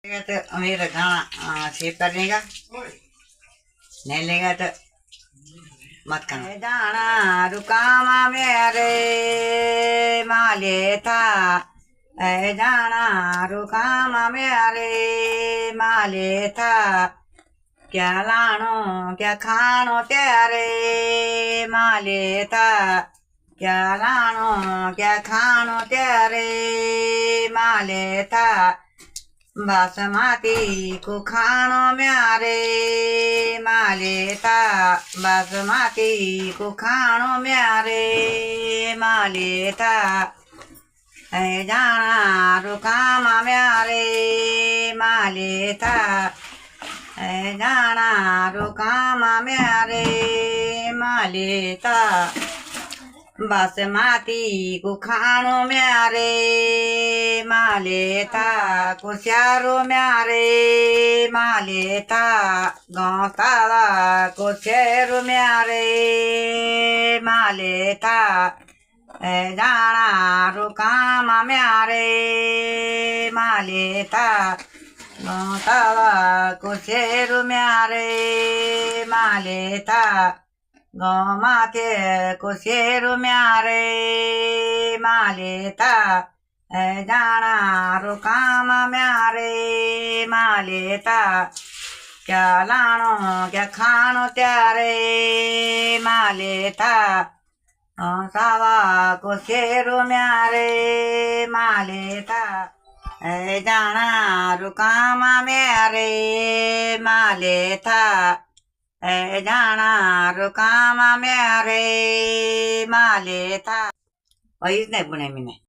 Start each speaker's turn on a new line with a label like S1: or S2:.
S1: तो मेरा गाना सेव कर लेगा, नहीं लेगा तो मत करना। जाना रुकामा मेरे माले था, ऐ जाना रुकामा मेरे माले था, क्या लानो क्या खानो तेरे माले था, क्या लानो क्या खानो तेरे माले था, बासमती को खानो म्यारे माले था, बासमती को खानो म्यारे माले था, ऐ जाना रुकामा म्यारे माले था, ऐ जाना रुकामा म्यारे माले था, बासमती को खानो म्यारे माले था, कुश्यारो म्यारे माले था, गौतावा कुशेरो म्यारे माले था, ऐ जाना रुकामा म्यारे माले था, गौतावा कुशेरो म्यारे माले था, गौ माथे कुशेरो म्यारे माले था, ऐ जाना रुकामा म्यारे माले था, क्या लानो क्या खानो त्यारे माले था, सावा कुशेरो म्यारे माले था, ऐ जाना रुकामा म्यारे माले था, ऐ जाना रुकामा म्यारे माले था। वहीच नाही पुणे मी नाही